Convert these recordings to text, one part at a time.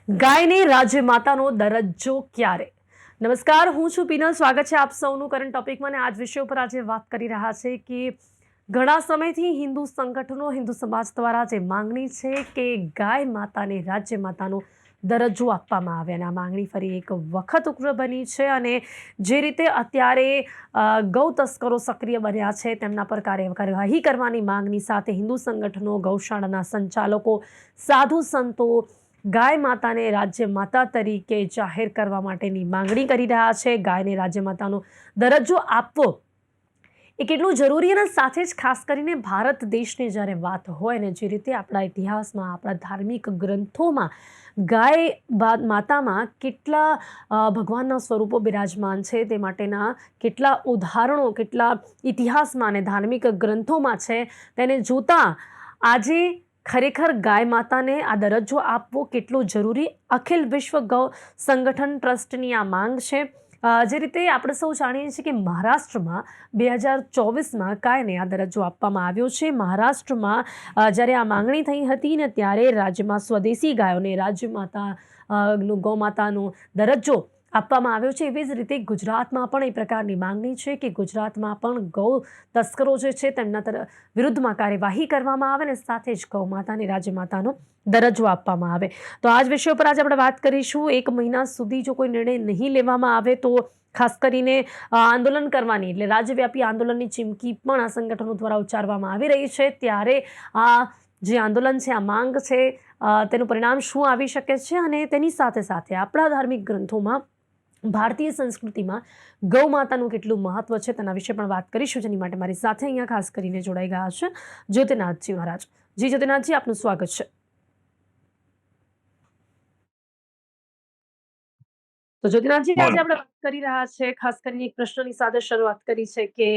ગાયને રાજ્ય માતાનો દરજ્જો ક્યારે? નમસ્કાર, હું છું પીનલ. સ્વાગત છે આપ સૌનું કરંટ ટોપિકમાં. આજ વિષય ઉપર આજે વાત કરી રહ્યા છે કે ઘણા સમયથી હિન્દુ સંગઠનો, હિન્દુ સમાજ દ્વારા જે માંગણી છે કે ગાય માતાને રાજ્ય માતાનો દરજ્જો આપવામાં આવે, અને આ માંગણી ફરી એક વખત ઉગ્ર બની છે. અને જે રીતે અત્યારે ગૌ તસ્કરો સક્રિય બન્યા છે, તેમના પર કાર્યવાહી કરવાની માંગણી સાથે હિન્દુ સંગઠનો, ગૌશાળાના સંચાલકો, સાધુ સંતો ગાય માતાને રાજ્ય માતા તરીકે જાહેર કરવા માટેની માંગણી કરી રહ્યા છે. ગાયને રાજ્ય માતાનો દરજ્જો આપવો એ કેટલું જરૂરી, અને સાથે જ ખાસ કરીને ભારત દેશની જ્યારે વાત હોય ને, જે રીતે આપણા ઇતિહાસમાં, આપણા ધાર્મિક ગ્રંથોમાં ગાય માતામાં કેટલા ભગવાનના સ્વરૂપો બિરાજમાન છે, તે માટેના કેટલા ઉદાહરણો, કેટલા ઇતિહાસમાં અને ધાર્મિક ગ્રંથોમાં છે, તેને જોતા આજે ખરેખર ગાય માતાને આ દરજ્જો આપવો કેટલો જરૂરી, અખિલ વિશ્વ ગૌ સંગઠન ટ્રસ્ટની આ માંગ છે. જે રીતે આપણે સૌ જાણીએ છીએ કે મહારાષ્ટ્રમાં 2024માં ગાયને આ દરજ્જો આપવામાં આવ્યો છે. મહારાષ્ટ્રમાં જ્યારે આ માંગણી થઈ હતી ને, ત્યારે રાજ્યમાં સ્વદેશી ગાયોને રાજ્ય માતા ગૌ માતાનો દરજ્જો આપવામાં આવ્યો છે. એવી જ રીતે ગુજરાતમાં પણ એ પ્રકારની માંગણી છે કે ગુજરાતમાં પણ ગૌ તસ્કરો જે છે તેમના વિરુદ્ધમાં કાર્યવાહી કરવામાં આવે, અને સાથે જ ગૌ માતાને રાજ્ય માતાનો દરજ્જો આપવામાં આવે. તો આ જ વિષય પર આજે આપણે વાત કરીશું. 1 મહિના સુધી જો કોઈ નિર્ણય નહીં લેવામાં આવે તો ખાસ કરીને આંદોલન કરવાની, એટલે રાજ્યવ્યાપી આંદોલનની ચીમકી પણ આ સંગઠનો દ્વારા ઉચ્ચારવામાં આવી રહી છે. ત્યારે આ જે આંદોલન છે, આ માંગ છે, તેનું પરિણામ શું આવી શકે છે, અને તેની સાથે સાથે આપણા ધાર્મિક ગ્રંથોમાં, ભારતીય સંસ્કૃતિમાં ગૌ માતાનું કેટલું મહત્વ છે, તેના વિશે પણ વાત કરીશું. જેની માટે મારી સાથે અહીંયા ખાસ કરીને જોડાઈ ગયા છે જ્યોતિનાથજી મહારાજ. જી જ્યોતિનાથજી, આપનું સ્વાગત છે. તો જ્યોતિનાથજી, આજે આપણે વાત કરી રહ્યા છે, ખાસ કરીને એક પ્રશ્નની સાથે શરૂઆત કરી છે કે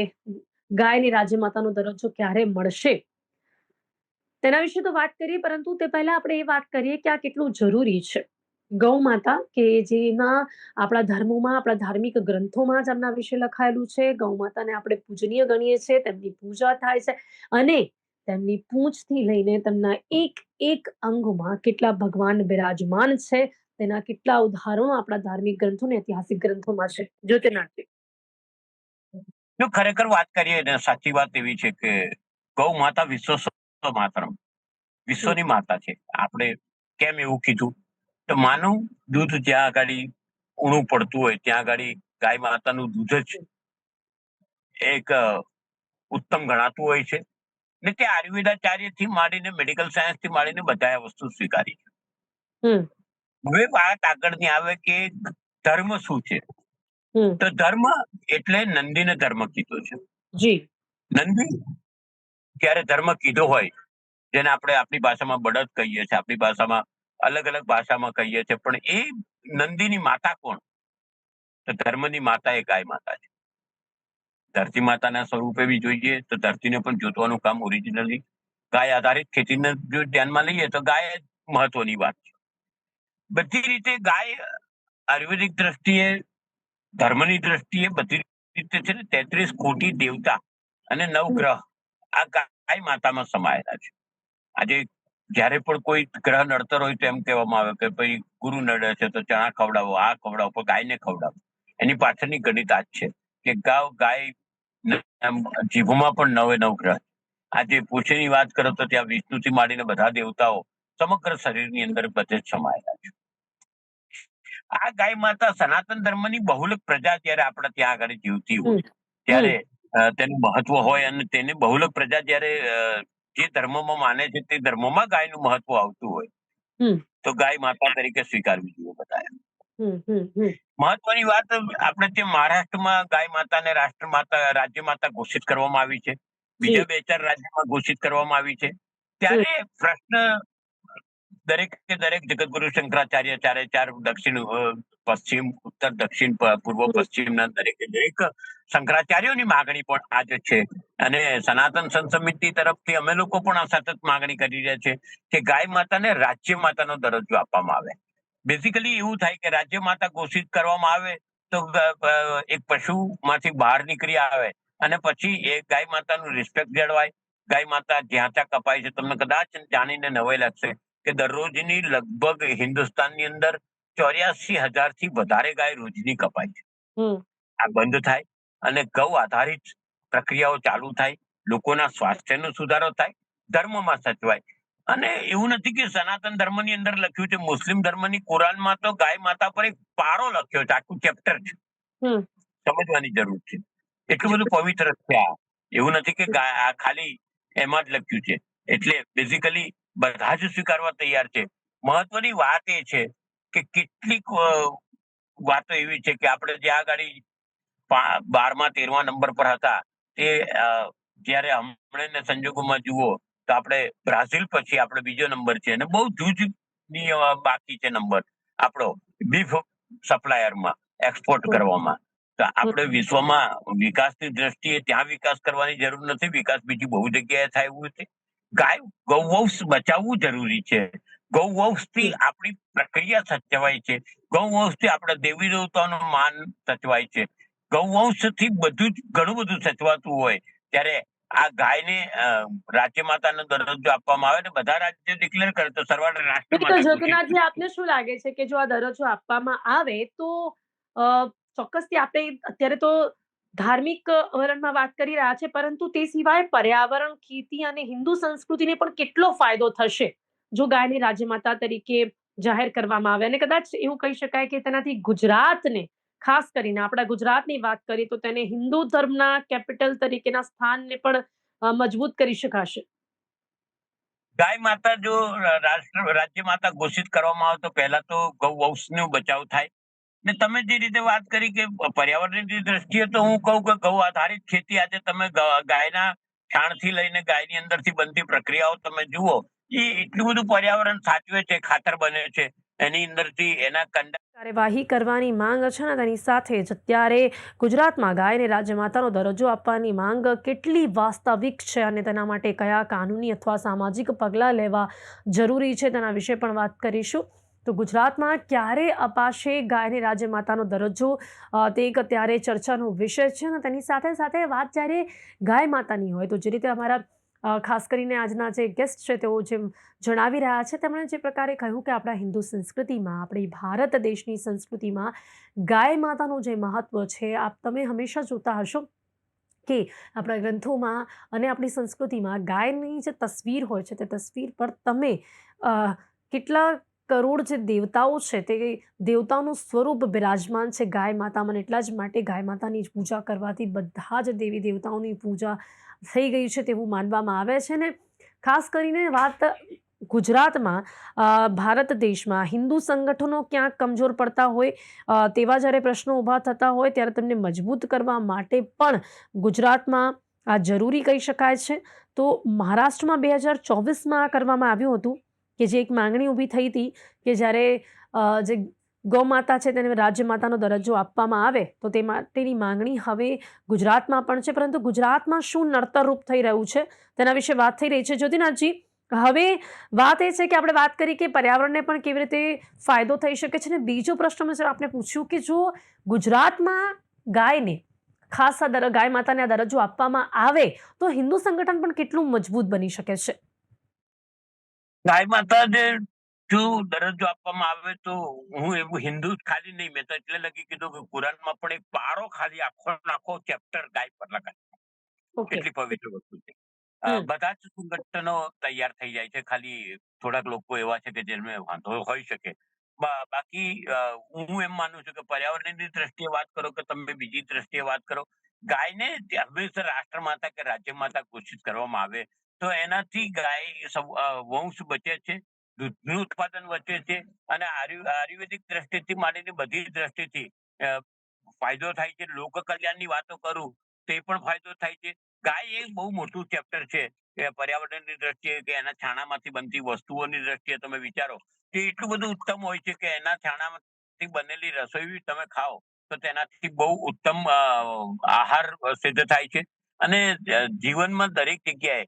ગાયની રાજ્ય માતાનો દરજ્જો ક્યારે મળશે, તેના વિશે તો વાત કરીએ, પરંતુ તે પહેલા આપણે એ વાત કરીએ કે આ કેટલું જરૂરી છે. ગૌ માતા કે જેમાં આપણા ધર્મોમાં, આપણા ધાર્મિક ગ્રંથોમાં જ એમના વિશે લખાયેલું છે. ગૌ માતાને આપણે પૂજનીય ગણીએ છીએ, તેમની પૂજા થાય છે, અને તેમની પૂંછથી લઈને તેમના એક એક અંગમાં કેટલા ભગવાન બિરાજમાન છે, તેના કેટલા ઉદાહરણો આપણા ધાર્મિક ગ્રંથો અને ઐતિહાસિક ગ્રંથોમાં છે. જ્યોતિનાથજી. જો ખરેખર વાત કરીએ ને, સાચી વાત એવી છે કે ગૌ માતા વિશ્વ માતરમ, વિશ્વની માતા છે. આપણે કેમ એવું કીધું? તો માનું દૂધ જ્યાં આગળ ઊણું પડતું હોય, ત્યાં આગળ ગાય માતાનું દૂધ જ એક ઉત્તમ ગણાતું હોય છે. ને તે આયુર્વેદાચાર્ય થી માંડીને મેડિકલ સાયન્સ થી માંડીને બધા આ વસ્તુ સ્વીકારી છે. હવે વાત આગળની આવે કે ધર્મ શું છે? તો ધર્મ એટલે નંદીને ધર્મ કીધો છે. જી. નંદી જ્યારે ધર્મ કીધો હોય, જેને આપણે આપણી ભાષામાં બળદ કહીએ છીએ, આપણી ભાષામાં અલગ અલગ ભાષામાં કહીએ છીએ, પણ એ નંદીની માતા કોણ? તો ધર્મની માતા એ ગાય માતા છે. ધરતી માતાના સ્વરૂપે બી જોઈએ તો ધરતીને પણ જોતવાનું કામ ઓરિજિનલી ગાય આધારિત ખેતીને જો ધ્યાનમાં લઈએ તો ગાય જ મહત્વની વાત છે. બધી રીતે ગાય આયુર્વેદિક દ્રષ્ટિએ, ધર્મની દ્રષ્ટિએ, બધી રીતે છે ને 33 કોટી દેવતા અને 9 ગ્રહ આ ગાય માતામાં સમાયેલા છે. આજે જ્યારે પણ કોઈ ગ્રહ નડતર હોય તો એમ કહેવામાં આવે કે ભાઈ ગુરુ નડે છે તો ચણા ખવડાવો, આ ખવડાવો, પણ ગાયને ખવડાવો. એની પાછળની ગણિત આ જ છે કે ગાય જીભમાં પણ 9 ગ્રહ. આજે પૂછેની વાત કરો તો ત્યાં વિષ્ણુથી માંડીને બધા દેવતાઓ સમગ્ર શરીરની અંદર બધે જ સમાયેલા છે. આ ગાય માતા સનાતન ધર્મની બહુલક પ્રજા જ્યારે આપણે ત્યાં આગળ જીવતી હોય ત્યારે તેનું મહત્વ હોય, અને તેની બહુલક પ્રજા જ્યારે જે ધર્મમાં માને છે તે ધર્મમાં ગાયનું મહત્વ આવતું હોય, તો ગાય માતા તરીકે સ્વીકારવી જોઈએ બધાએ. મહત્વની વાત, આપણે ત્યાં મહારાષ્ટ્રમાં ગાય માતાને રાષ્ટ્ર માતા, રાજ્ય માતા ઘોષિત કરવામાં આવી છે. બીજા 2-4 રાજ્યોમાં ઘોષિત કરવામાં આવી છે. ત્યારે પ્રશ્ન દરેક જગતગુરુ શંકરાચાર્ય, 4 દક્ષિણ પશ્ચિમ, ઉત્તર દક્ષિણ પૂર્વ પશ્ચિમના દરેક શંકરાચાર્યોની માગણી પણ આ જ છે. અને સનાતન સંત સમિતિ તરફથી અમે લોકો પણ આ સતત માગણી કરી રહ્યા છે કે ગાય માતાને રાજ્ય માતાનો દરજ્જો આપવામાં આવે. બેઝિકલી એવું થાય કે રાજ્ય માતા ઘોષિત કરવામાં આવે તો એક પશુમાંથી બહાર નીકળી આવે, અને પછી એ ગાય માતાનું રિસ્પેક્ટ જળવાય. ગાય માતા જ્યાં ત્યાં કપાય છે. તમને કદાચ જાણીને નવાઈ લાગશે કે દરરોજની લગભગ હિન્દુસ્તાનની અંદર 84,000 થી વધારે ગાય રોજની કપાય છે. હમ. આ બંધ થાય અને ગૌ આધારિત પ્રક્રિયાઓ ચાલુ થાય, લોકોના સ્વાસ્થ્યનો સુધારો થાય, ધર્મમાં સચવાય. અને એવું નથી કે સનાતન ધર્મની અંદર લખ્યું છે, મુસ્લિમ ધર્મની કુરાનમાં તો ગાય માતા પર એક પારો લખ્યો છે, આખું ચેપ્ટર છે. હમ. સમજવાની જરૂર છે. એટલું બધું પવિત્ર છે આ. એવું નથી કે આ ખાલી એમાં જ લખ્યું છે. એટલે બેઝિકલી બધા જ સ્વીકારવા તૈયાર છે. મહત્વની વાત એ છે કે કેટલીક વાતો એવી છે કે આપણે જે આ ગાડી 12મા 13મા નંબર પર હતા તે જ્યારે હમણાંના સંજોગોમાં જુઓ તો આપણે બ્રાઝિલ પછી આપણે બીજો નંબર છે અને બહુ જૂજની બાકી છે નંબર આપણો બીફ સપ્લાયરમાં, એક્સપોર્ટ કરવામાં. તો આપણે વિશ્વમાં વિકાસની દ્રષ્ટિએ ત્યાં વિકાસ કરવાની જરૂર નથી. વિકાસ બીજી બહુ જગ્યાએ થાય એવું છે. ગાય ગૌવંશ બચાવવું જરૂરી છે. ગૌવંશથી આપણી પ્રક્રિયા સચવાય છે. ગૌવંશથી આપણા દેવી દેવતાઓનું માન સચવાય છે. ગૌવંશથી બધું જ ઘણું બધું સચવાતું હોય ત્યારે આ ગાયને રાજ્ય માતાનો દરજ્જો આપવામાં આવે ને બધા રાજ્યો ડિક્લેર કરે તો સરવાળે રાષ્ટ્ર બિલકુલ, માતા ઘોષિત જગન્નાથજી, કરે. આપને શું લાગે છે કે જો આ દરજ્જો આપવામાં આવે તો અ, ચોક્કસથી આપણે અત્યારે તો ધાર્મિક વલણમાં વાત કરી રહ્યા છે, પરંતુ તે સિવાય પર્યાવરણ, ખેતી અને હિન્દુ સંસ્કૃતિને પણ કેટલો ફાયદો થશે જો ગાયને રાજ્યમાતા તરીકે જાહેર કરવામાં આવે? અને કદાચ એવું કહી શકાય કે તેનાથી ગુજરાતને, ખાસ કરીને આપણા ગુજરાતની વાત કરીએ તો તેને હિન્દુ ધર્મના કેપિટલ તરીકેના સ્થાનને પણ મજબૂત કરી શકાશે. ગાય માતા જો રાજ્ય માતા ઘોષિત કરવામાં આવે તો પહેલા તો ગૌવંશનો બચાવ થાય. ને તમે જે રીતે વાત કરી કે પર્યાવરણની દ્રષ્ટિએ તો હું કહું કે ગૌ આધારિત ખેતી આજે તમે ગાયના છાણથી લઈને ગાયની અંદરથી બનતી પ્રક્રિયાઓ તમે જુઓ, એ એટલું બધું પર્યાવરણ સાચવે છે, ખાતર બને છે, એની અંદરથી એના કંડા કાર્યવાહી કરવાની માંગ છે ને તેની સાથે જ અત્યારે ગુજરાતમાં ગાયને રાજ્યમાતાનો દરજ્જો આપવાની માંગ કેટલી વાસ્તવિક છે અને તેના માટે કયા કાનૂની અથવા સામાજિક પગલાં લેવા જરૂરી છે તેના વિશે પણ વાત કરીશું. તો ગુજરાતમાં ક્યારે અપાશે ગાયને રાજ્યમાતાનો દરજ્જો, તે એક અત્યારે ચર્ચાનો વિષય છે અને તેની સાથે સાથે વાત જ્યારે ગાય માતાની હોય તો જે રીતે અમારા ખાસ કરીને આજના જે ગેસ્ટ છે તેઓ જેમ જણાવી રહ્યા છે તેમણે જે પ્રકારે કહ્યું કે આપણા હિન્દુ સંસ્કૃતિમાં, આપણી ભારત દેશની સંસ્કૃતિમાં ગાય માતાનું જે મહત્વ છે, તમે હંમેશા જોતા હશો કે આપણા ગ્રંથોમાં અને આપણી સંસ્કૃતિમાં ગાયની જે તસવીર હોય છે તે તસવીર પર તમે અ, કેટલા કરોડ જે દેવતાઓ છે તે દેવતાઓનું સ્વરૂપ બિરાજમાન છે ગાય માતામાં, અને એટલા જ માટે ગાય માતાની પૂજા કરવાથી બધા જ દેવી દેવતાઓની પૂજા થઈ ગઈ છે તેવું માનવામાં આવે છે. ને ખાસ કરીને વાત ગુજરાતમાં, ભારત દેશમાં હિન્દુ સંગઠનો ક્યાંક કમજોર પડતા હોય, તેવા જ્યારે પ્રશ્નો ઊભા થતા હોય ત્યારે તેમને મજબૂત કરવા માટે પણ ગુજરાતમાં આ જરૂરી કહી શકાય છે. તો મહારાષ્ટ્રમાં 2024માં આ કરવામાં આવ્યું હતું કે જે એક માંગણી ઊભી થઈ હતી કે જ્યારે જે ગૌમાતા છે તેને રાજ્યમાતાનો દરજ્જો આપવામાં આવે તો તે માટેની માંગણી હવે ગુજરાતમાં પણ છે. પરંતુ ગુજરાતમાં શું નડતર રૂપ થઈ રહ્યું છે તેના વિશે વાત થઈ રહી છે. જ્યોતિનાથજી, હવે વાત એ છે કે આપણે વાત કરી કે પર્યાવરણને પણ કેવી રીતે ફાયદો થઈ શકે છે, ને બીજો પ્રશ્ન મેં આપને પૂછ્યું કે જો ગુજરાતમાં ગાયને ખાસ ગાય માતાને આ દરજ્જો આપવામાં આવે તો હિન્દુ સંગઠન પણ કેટલું મજબૂત બની શકે છે? ગાય માતા જે જો દરજ્જો આપવામાં આવે તો હું એવું હિન્દુ જ ખાલી નહીં, મેં તો એટલે લખી કીધું કે કુરાનમાં પણ એક પારો ખાલી આખો આખો ચેપ્ટર ગાય પર લખાય. ઓકે. એટલી પવિત્ર વસ્તુ છે. હમ. બધા જ સંગઠનો તૈયાર થઈ જાય છે. ખાલી થોડાક લોકો એવા છે કે જેમને વાંધો હોઈ શકે. બાકી હું એમ માનું છું કે પર્યાવરણની દ્રષ્ટિએ વાત કરો કે તમે બીજી દ્રષ્ટિએ વાત કરો, ગાયને હંમેશા રાષ્ટ્રમાતા કે રાજ્યમાતા ઘોષિત કરવામાં આવે તો એનાથી ગાય વંશ બચે છે, દૂધનું ઉત્પાદન વધે છે અને આયુર્વેદિક દ્રષ્ટિથી માંડીને બધી જ દ્રષ્ટિથી અ, ફાયદો થાય છે. લોક કલ્યાણની વાતો કરું તો એ પણ ફાયદો થાય છે. ગાય એક બહુ મોટું ચેપ્ટર છે કે પર્યાવરણની દ્રષ્ટિએ કે એના છાણામાંથી બનતી વસ્તુઓની દ્રષ્ટિએ તમે વિચારો કે એટલું બધું ઉત્તમ હોય છે કે એના છાણામાંથી બનેલી રસોઈ તમે ખાઓ તો તેનાથી બહુ ઉત્તમ આહાર સિદ્ધ થાય છે. અને જીવનમાં દરેક જગ્યાએ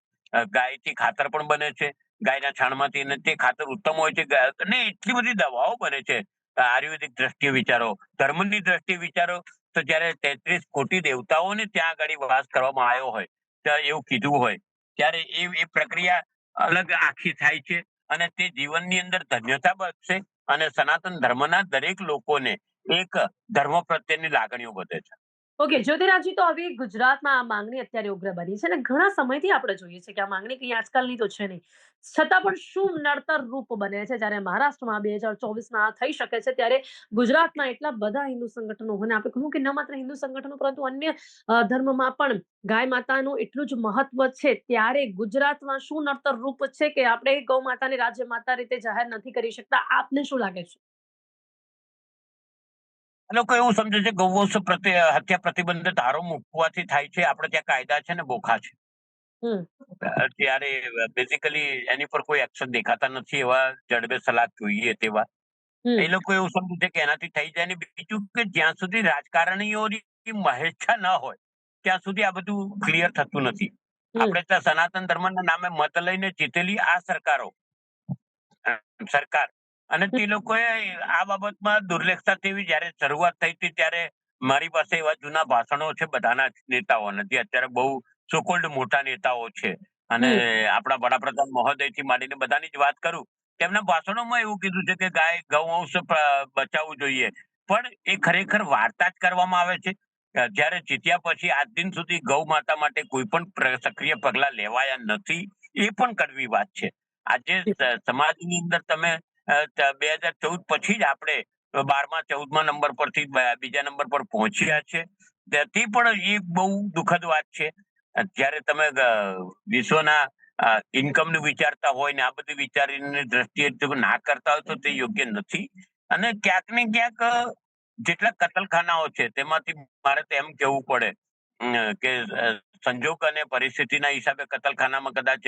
ગાયથી ખાતર પણ બને છે. ગાયના છાણમાંથી અને તે ખાતર ઉત્તમ હોય છે. અને એટલી બધી દવાઓ બને છે. આયુર્વેદિક દ્રષ્ટિએ વિચારો, ધર્મની દ્રષ્ટિએ વિચારો તો જ્યારે 33 કોટી દેવતાઓને ત્યાં આગળ વાસ કરવામાં આવ્યો હોય, ત્યાં એવું કીધું હોય ત્યારે એ પ્રક્રિયા અલગ આખી થાય છે. અને તે જીવનની અંદર ધન્યતા બનશે અને સનાતન ધર્મના દરેક લોકોને એક ધર્મ પ્રત્યેની લાગણીઓ વધે છે. ઓકે, જ્યોતિરાજજી, તો હવે ગુજરાતમાં આ માંગણી અત્યારે ઉગ્ર બની છે અને ઘણા સમયથી આપણે જોઈએ છે કે આ માંગણી કંઈ આજકાલની તો છે નહીં. છતાં પણ શું નડતર રૂપ બને છે જ્યારે મહારાષ્ટ્રમાં 2024માં આ થઈ શકે છે, ત્યારે ગુજરાતના એટલા બધા હિન્દુ સંગઠનો, અને આપણે કહ્યું કે ન માત્ર હિન્દુ સંગઠનો પરંતુ અન્ય ધર્મમાં પણ ગાય માતાનું એટલું જ મહત્વ છે, ત્યારે ગુજરાતમાં શું નડતર રૂપ છે કે આપણે ગૌ માતાને રાજ્ય માતા રીતે જાહેર નથી કરી શકતા? આપને શું લાગે છે? એ લોકો એવું સમજે છે ગૌવંશ પ્રત્યે હત્યા પ્રતિબંધિત ધારો મૂકવાથી થાય છે. આપણે ત્યાં કાયદા છે ને બોખા છે. હમ. ત્યારે બેઝિકલી એની પર કોઈ એક્શન દેખાતા નથી, એવા જડબે સલાહ જોઈએ તેવા. એ હમ. લોકો એવું સમજે છે કે એનાથી થઈ જાય. ને બીજું કે જ્યાં સુધી રાજકારણીઓની મહેચ્છા ન હોય ત્યાં સુધી આ બધું ક્લિયર થતું નથી. હમ. આપણે ત્યાં સનાતન ધર્મના નામે મત લઈને જીતેલી આ સરકાર અને તે લોકોએ આ બાબતમાં દુર્લેખતા તેવી જ્યારે શરૂઆત થઈ હતી ત્યારે મારી પાસે એવા જૂના ભાષણો છે બધાના જ નેતાઓના, જે અત્યારે બહુ સોકોલ્ડ મોટા નેતાઓ છે અને હમ. આપણા વડાપ્રધાન મહોદયથી માંડીને બધાની જ વાત કરું, તેમના ભાષણોમાં એવું કીધું છે કે ગાય ગૌવંશ બચાવવું જોઈએ. પણ એ ખરેખર વાર્તા જ કરવામાં આવે છે. જ્યારે જીત્યા પછી આજ દિન સુધી ગૌ માતા માટે કોઈ પણ સક્રિય પગલા લેવાયા નથી. એ પણ કડવી વાત છે. આજે સમાજની અંદર તમે 2014 પછી જ આપણે 12મા 14મા નંબર પરથી બીજા નંબર પર પહોંચ્યા છે. તે પણ એક બહુ દુઃખદ વાત છે. જ્યારે તમે વિશ્વના ઇન્કમનું વિચારતા હોય ને આ બધું વિચારીને દ્રષ્ટિએ જો ના કરતા હોય તો તે યોગ્ય નથી. અને ક્યાંક ને ક્યાંક જેટલા કતલખાનાઓ છે તેમાંથી મારે તો એમ કહેવું પડે કે સંજોગ અને પરિસ્થિતિના હિસાબે કતલખાનામાં કદાચ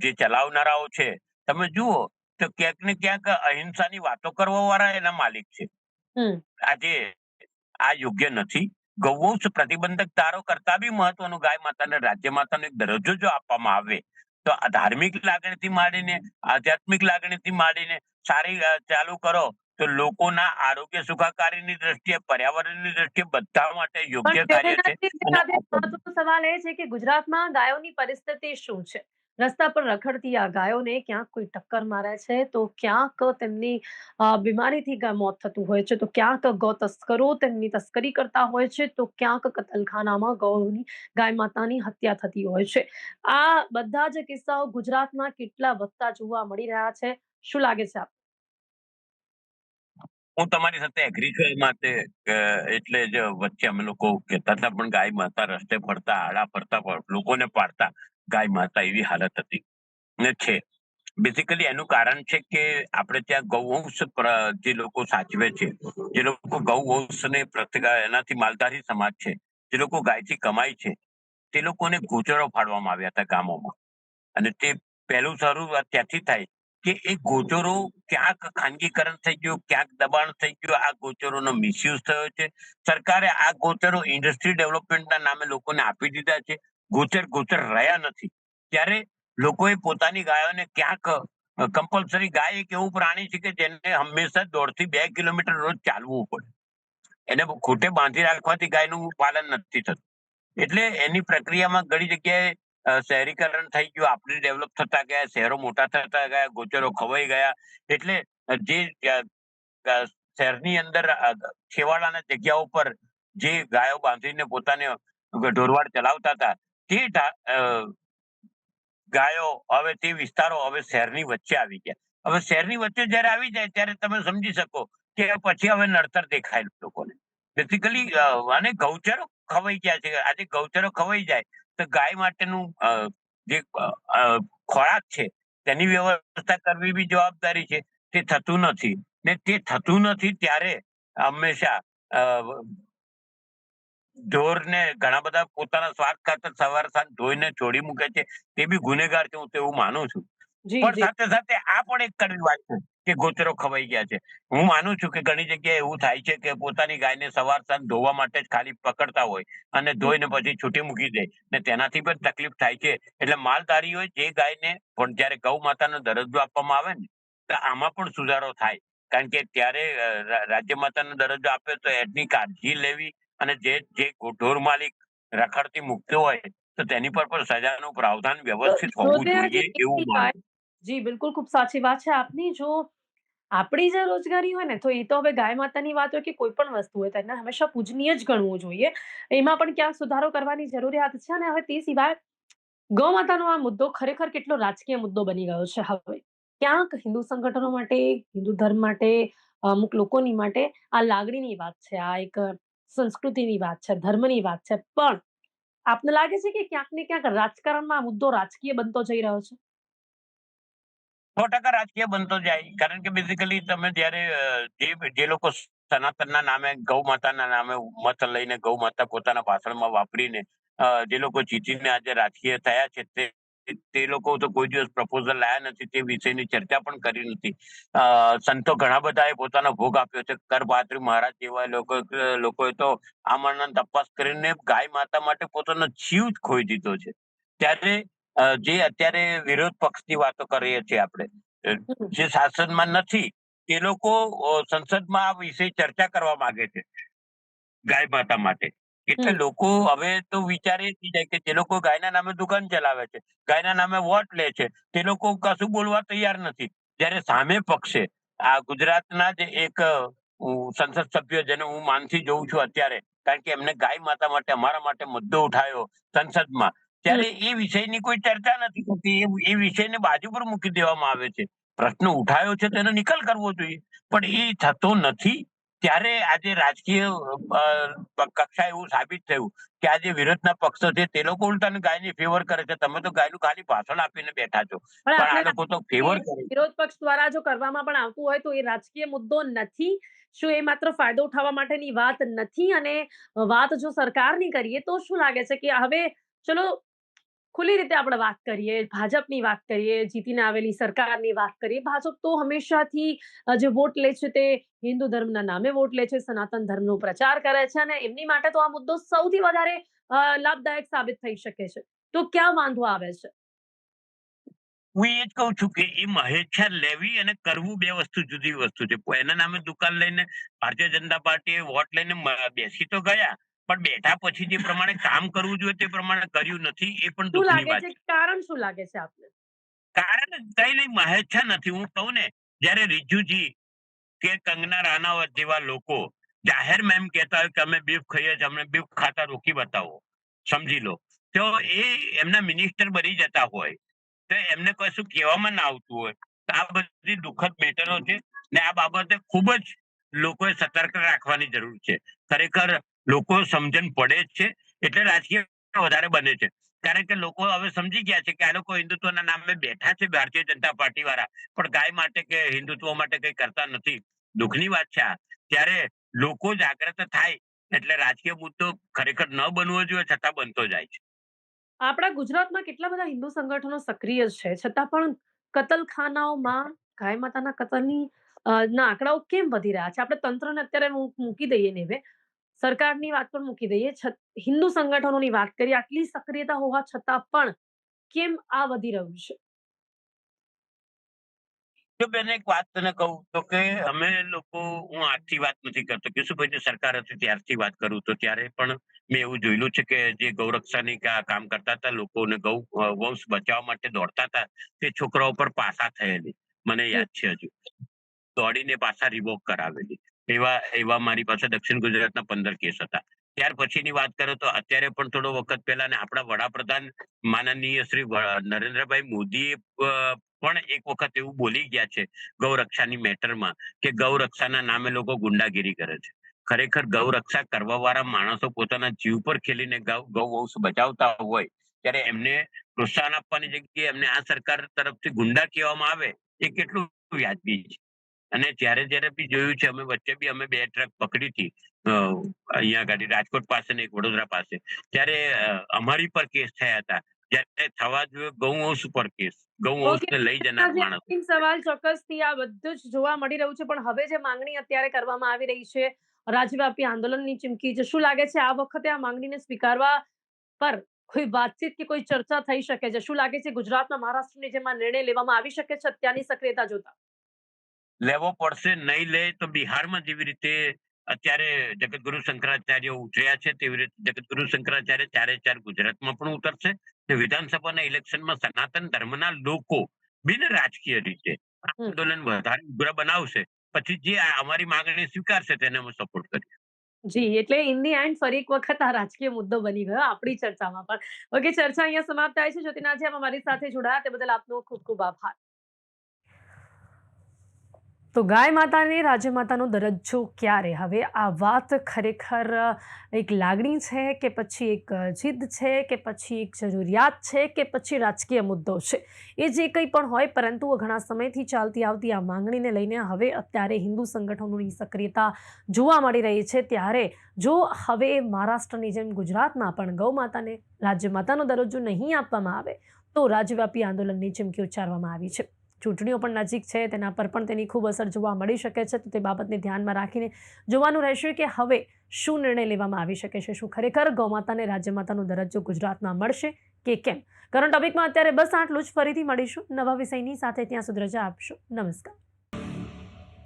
જે ચલાવનારાઓ છે, તમે જુઓ તો ક્યાંક ને ક્યાંક અહિંસાની વાતો કરવા વાળા એના માલિક છે. હમ. આજે આ યોગ્ય નથી. ગૌવંશ પ્રતિબંધક ધારો કરતા બી મહત્વનું ગાય માતાને રાજ્ય માતાનો એક દરજ્જો જો આપવામાં આવે તો આ ધાર્મિક લાગણીથી માંડીને આધ્યાત્મિક લાગણીથી માંડીને સારી ચાલુ કરો તો લોકોના આરોગ્ય સુખાકારીની દ્રષ્ટિએ, પર્યાવરણની દ્રષ્ટિએ બધા માટે પણ યોગ્ય કાર્ય છે. જ્યોતિર્નાથજી, અને સાથે મહત્વનો સવાલ એ છે કે ગુજરાતમાં ગાયોની પરિસ્થિતિ શું છે? રસ્તા પર રખડતી આ ગાયોને ક્યાંક કોઈ ટક્કર મારે છે, તો ક્યાંક તેમની બીમારીથી મોત થતું હોય છે, તો ક્યાંક ગૌ તસ્કરો તેમની તસ્કરી કરતા હોય છે, તો ક્યાંક કતલખાનામાં ગાય માતાની હત્યા થતી હોય છે. આ બધા જ કિસ્સાઓ ગુજરાતમાં કેટલા વધતા જોવા મળી રહ્યા છે? શું લાગે છે? હું તમારી સાથે એગ્રી છું એ માટે એટલે જ વચ્ચે અમે લોકો કહેતા હતા પણ ગાય માતા રસ્તે ફરતા આડા ફરતા લોકોને પાડતા ગાય માતા એવી હાલત હતી ને છે. બેઝિકલી એનું કારણ છે કે આપણે ત્યાં ગૌવંશ જે લોકો સાચવે છે, જે લોકો ગૌવંશને એનાથી માલધારી સમાજ છે, જે લોકો ગાયથી કમાય છે, તે લોકોને ગોચરો ફાડવામાં આવ્યા હતા ગામોમાં. અને તે પહેલું શરૂઆત ત્યાંથી થાય કે એ ગોચરો ક્યાંક ખાનગીકરણ થઈ ગયું, ક્યાંક દબાણ થઈ ગયું. આ ગોચરોનો મિસયુઝ થયો છે. સરકારે આ ગોચરો ઇન્ડસ્ટ્રી ડેવલપમેન્ટના નામે લોકોને આપી દીધા છે. ગોચર ગોચર રહ્યા નથી. ત્યારે લોકોએ પોતાની ગાયોને ક્યાંક કમ્પલસરી, ગાય એક એવું પ્રાણી છે કે જેને હંમેશા 1.5 થી 2 કિલોમીટર રોજ ચાલવું પડે. એને ખૂટે બાંધી રાખવાથી ગાયનું પાલન નથી થતું. એટલે એની પ્રક્રિયામાં ઘણી જગ્યાએ શહેરીકરણ થઈ ગયું, આપણે ડેવલપ થતા ગયા, શહેરો મોટા થતા ગયા, ગોચરો ખવાઈ ગયા. એટલે જે શહેરની અંદર છેવાડાના જગ્યાઓ પર જે ગાયો બાંધીને પોતાને ઢોરવાડ ચલાવતા હતા, તે ગાયો હવે તે વિસ્તારો હવે શહેરની વચ્ચે આવી ગયા. હવે શહેરની વચ્ચે જ્યારે આવી જાય ત્યારે તમે સમજી શકો કે પછી હવે નડતર દેખાય લોકોને. બેઝિકલી અને ગૌચરો ખવાઈ ગયા છે. આજે ગૌચરો ખવાઈ જાય તો ગાય માટેનું જે ખોરાક છે તેની વ્યવસ્થા કરવી બી જવાબદારી છે. તે થતું નથી. ને તે થતું નથી ત્યારે હંમેશા ઢોરને ઘણા બધા પોતાના સ્વાર્થ ખાતર સવાર સાંજ ધોઈને છોડી મૂકે છે. તે બી ગુનેગાર છે, હું તો એવું માનું છું. જી, પણ જી. સાથે સાથે આ પણ એક કડવી વાત છે કે ગોચરો ખવાઈ ગયા છે. હું માનું છું કે ઘણી જગ્યાએ એવું થાય છે કે પોતાની ગાયને સવાર સાંજ ધોવા માટે જ ખાલી પકડતા હોય અને ધોઈને પછી છૂટી મૂકી દે ને તેનાથી પણ તકલીફ થાય છે. એટલે માલધારીઓએ જે ગાયને પણ જ્યારે ગૌ માતાનો દરજ્જો આપવામાં આવે ને તો આમાં પણ સુધારો થાય. કારણ કે ત્યારે રાજ્ય માતાનો દરજ્જો આપે તો એની કાળજી લેવી અને જે જે ઢોર માલિક રખડતી મૂકતો હોય તો તેની પર પણ સજાનું પ્રાવધાન વ્યવસ્થિત હોવું જોઈએ જ્યોતિરાજજી, એવું માનવું. જી, બિલકુલ ખૂબ સાચી વાત છે આપની. જો આપણી જે રોજગારી હોય ને, તો એ તો હવે ગાય માતાની વાત હોય કે કોઈ પણ વસ્તુ હોય, તો એને હંમેશા પૂજનીય જ ગણવું જોઈએ. એમાં પણ ક્યાંક સુધારો કરવાની જરૂરિયાત છે અને હવે તે સિવાય ગૌ માતાનો આ મુદ્દો ખરેખર કેટલો રાજકીય મુદ્દો બની ગયો છે હવે. ક્યાંક હિન્દુ સંગઠનો માટે, હિન્દુ ધર્મ માટે, અમુક લોકોની માટે આ લાગણીની વાત છે, આ એક સંસ્કૃતિની વાત છે, ધર્મની વાત છે. પણ આપને લાગે છે કે ક્યાંક ને ક્યાંક રાજકારણમાં આ મુદ્દો રાજકીય બનતો જઈ રહ્યો છે? 100% રાજકીય બનતો જાય. કારણ કે બેઝિકલી તમે જ્યારે જે લોકો સનાતનના નામે, ગૌ માતાના નામે મત લઈને, ગૌ માતા પોતાના ભાષણમાં વાપરીને જે લોકો જીતીને આજે રાજકીય થયા છે, તે લોકો તો કોઈ દિવસ પ્રપોઝલ લાયા નથી, તે વિષયની ચર્ચા પણ કરી નથી. સંતો ઘણા બધાએ પોતાનો ભોગ આપ્યો છે. કરપાત્રી મહારાજ જેવા લોકોએ તો આમરણ તપાસ કરીને ગાય માતા માટે પોતાનો જીવ જ ખોઈ દીધો છે. ત્યારે જે અત્યારે વિરોધ પક્ષની વાતો કરીએ છીએ આપણે, હમ, જે શાસનમાં નથી, એ લોકો સંસદમાં આ વિષય ચર્ચા કરવા માંગે છે ગાય માતા માટે. એટલે હમ. લોકો હવે તો વિચારે થઈ જાય કે જે લોકો ગાયના નામે દુકાન ચલાવે છે, ગાયના નામે વોટ લે છે, તે લોકો કશું બોલવા તૈયાર નથી. જ્યારે સામે પક્ષે આ ગુજરાતના જ એક સંસદ સભ્ય, જેને હું માનથી જોઉં છું અત્યારે, કારણ કે એમને ગાય માતા માટે, અમારા માટે મુદ્દો ઉઠાવ્યો સંસદમાં, હમ. ત્યારે એ વિષયની કોઈ ચર્ચા નથી થતી. એ વિષયને બાજુ પર મૂકી દેવામાં આવે છે. પ્રશ્ન ઉઠાયો છે તેનો નિકાલ કરવો જોઈએ, પણ એ થતો નથી. ત્યારે આજે રાજકીય કક્ષાએ એવું સાબિત થયું કે આ જે વિરોધના પક્ષો છે તે લોકો ઉલટાને ગાયની ફેવર કરે છે. તમે તો ગાયનું ખાલી ભાષણ આપીને બેઠા છો, પણ પણ આપને આ લોકો તો લાગે છે ફેવર કે કરે છે. વિરોધ પક્ષ દ્વારા જો કરવામાં પણ આવતું હોય તો એ રાજકીય મુદ્દો નથી? શું એ માત્ર ફાયદો ઉઠાવવા માટેની વાત નથી? અને વાત જો સરકારની કરીએ તો શું લાગે છે કે હવે ચલો ખુલ્લી રીતે આપણે વાત કરીએ, ભાજપની વાત કરીએ, જીતીને આવેલી સરકારની વાત કરીએ. ભાજપ તો હંમેશાથી જે વોટ લે છે તે હિન્દુ ધર્મના નામે વોટ લે છે, સનાતન ધર્મનો પ્રચાર કરે છે અને એમની માટે તો આ મુદ્દો સૌથી વધારે લાભદાયક સાબિત થઈ શકે છે. તો ક્યાં વાંધો આવે છે? હું એ જ કહું છું કે એ મહેચ્છા લેવી અને કરવું બે વસ્તુ જુદી વસ્તુ છે. એના નામે દુકાન લઈને ભારતીય જનતા પાર્ટીએ વોટ લઈને બેસી તો ગયા, પણ બેઠા પછી જે પ્રમાણે કામ કરવું જોઈએ તે પ્રમાણે કર્યું નથી. એ પણ શું દુઃખની લાગે વાત છે? છે. કારણ શું લાગે છે આપને? કારણ કઈ નહીં, મહેચ્છા નથી. હું કહું ને, જ્યારે રીજુજી કે કંગના રાણાવત જેવા લોકો જાહેરમાં એમ કહેતા હોય કે અમે બીફ ખાઈએ છીએ, અમને બીફ ખાતા રોકી બતાવો, સમજી લો, તો એ એમના મિનિસ્ટર બની જતા હોય, તો એમને કશું કહેવામાં ના આવતું હોય. તો આ બધી દુઃખદ મેટરો છે ને આ બાબતે ખૂબ જ લોકોએ સતર્ક રાખવાની જરૂર છે. ખરેખર લોકો સમજણ પડે જ છે, એટલે રાજકીય વધારે બને છે. કારણ કે લોકો હવે સમજી ગયા છે કે આ લોકો હિન્દુત્વના નામે બેઠા છે, ભારતીય જનતા પાર્ટી વાળા, પણ ગાય માટે કે હિન્દુત્વ માટે કઈ કરતા નથી. દુઃખની વાત છે આ. ત્યારે લોકો જાગ્રત થાય એટલે રાજકીય મુદ્દો ખરેખર ન બનવો જોઈએ, છતાં બનતો જાય છે. આપણા ગુજરાતમાં કેટલા બધા હિન્દુ સંગઠનો સક્રિય છે, છતાં પણ કતલખાનાઓમાં ગાય માતાના કતલની ના આંકડાઓ કેમ વધી રહ્યા છે? આપણે તંત્રને અત્યારે મૂકી દઈએ નેવે, સરકારની વાત પણ મૂકી દઈએ, હિન્દુ સંગઠનોની વાત કરીએ, આટલી સક્રિયતા હોવા છતાં પણ કેમ આ વધી રહ્યું છે? જો બેન, એક વાત તને કહું તો કે અમે લોકો, હું આજથી વાત નથી કરતો, કેશુભાઈની સરકાર હતી ત્યારથી વાત કરું તો ત્યારે પણ મેં એવું જોયેલું છે કે જે ગૌરક્ષાની કામ કરતા હતા, લોકોને ગૌ વંશ બચાવવા માટે દોડતા હતા, તે છોકરાઓ પર પાસા થયેલી મને હમ. યાદ છે હજુ. દોડીને પાછા રિવોક કરાવેલી. એવા એવા મારી પાસે દક્ષિણ ગુજરાતના 15 કેસ હતા. ત્યાર પછીની વાત કરો તો અત્યારે પણ થોડો વખત પહેલા ને આપણા વડાપ્રધાન માનનીય શ્રી નરેન્દ્રભાઈ મોદીએ પણ એક વખત એવું બોલી ગયા છે ગૌરક્ષાની મેટરમાં, કે ગૌરક્ષાના નામે લોકો ગુંડાગીરી કરે છે. ખરેખર ગૌરક્ષા કરવા વાળા માણસો પોતાના જીવ પર ખેલીને ગૌવંશ બચાવતા હોય, ત્યારે એમને પ્રોત્સાહન આપવાની જગ્યાએ એમને આ સરકાર તરફથી ગુંડા કહેવામાં આવે, એ કેટલું વ્યાજબી છે. અને જ્યારે જ્યારે બી જોયું છે, અમે વચ્ચે બી અમે 2 ટ્રક પકડી હતી, અહીંયા ગાડી રાજકોટ પાસે ને એક વડોદરા પાસે, ત્યારે અમારી પર કેસ થયા હતા. જ્યારે થવા જોઈએ ગૌવંશ પર કેસ, ઓકે. ગૌવંશને લઈ જનાર જે માણસ. અંતિમ સવાલ ચોક્કસથી આ બધું જ જોવા મળી રહ્યું છે, પણ હવે જે માંગણી અત્યારે કરવામાં આવી રહી છે, રાજ્યવ્યાપી આંદોલનની ચીમકી છે, શું લાગે છે આ વખતે આ માંગણીને સ્વીકારવા પર કોઈ વાતચીત કે કોઈ ચર્ચા થઈ શકે છે? શું લાગે છે ગુજરાતમાં મહારાષ્ટ્રની જેમ આ નિર્ણય લેવામાં આવી શકે છે અત્યારની સક્રિયતા જોતા? લેવો પડશે. નહીં લે તો બિહારમાં જેવી રીતે અત્યારે જગતગુરુ શંકરાચાર્ય ઉતર્યા છે, તેવી રીતે જગતગુરુ શંકરાચાર્ય ચારે ચાર ગુજરાતમાં પણ ઉતરશે. ને વિધાનસભાના ઇલેક્શનમાં સનાતન ધર્મના લોકો બિન રાજકીય રીતે આ હમ. આંદોલન વધારે ઉગ્ર બનાવશે, પછી જે અમારી માંગણી સ્વીકારશે તેને અમે સપોર્ટ કરીએ. જી, એટલે ઇન ધી એન્ડ ફરી એક વખત આ રાજકીય મુદ્દો બની ગયો આપણી ચર્ચામાં પણ. ઓકે, ચર્ચા અહીંયા સમાપ્ત થાય છે. જ્યોતિનાથજી, આપ અમારી સાથે જોડાયા તે બદલ આપનો ખૂબ ખૂબ આભાર. તો ગાય માતાને રાજમાતાનો દરજ્જો ક્યારે? હવે આ વાત ખરેખર એક લાગણી છે કે પછી એક જીદ છે કે પછી એક જરૂરિયાત છે કે પછી રાજકીય મુદ્દો છે? એ જે કંઈ પણ હોય, પરંતુ ઘણા સમયથી ચાલતી આવતી આ માંગણીને લઈને હવે અત્યારે હિન્દુ સંગઠનોની સક્રિયતા જોવા મળી રહી છે. ત્યારે જો હવે મહારાષ્ટ્રની જેમ ગુજરાતમાં પણ ગૌ માતાને રાજ્યમાતાનો દરજ્જો નહીં આપવામાં આવે તો રાજ્યવ્યાપી આંદોલનની ચીમકી ઉચ્ચારવામાં આવી છે. ચૂંટણીઓ પણ નજીક છે, તેના પર પણ તેની ખૂબ અસર જોવા મળી શકે છે. તો તે બાબતને ધ્યાનમાં રાખીને જોવાનું રહેશે કે હવે શું નિર્ણય લેવામાં આવી શકે છે. શું ખરેખર ગૌમાતાને રાજ્યમાતાનો દરજ્જો ગુજરાતમાં મળશે કે કેમ? કરંટ ટોપિકમાં અત્યારે બસ આટલું જ. ફરીથી મળીશું નવા વિષયની સાથે. ત્યાં સુધી રજા આપશો. નમસ્કાર.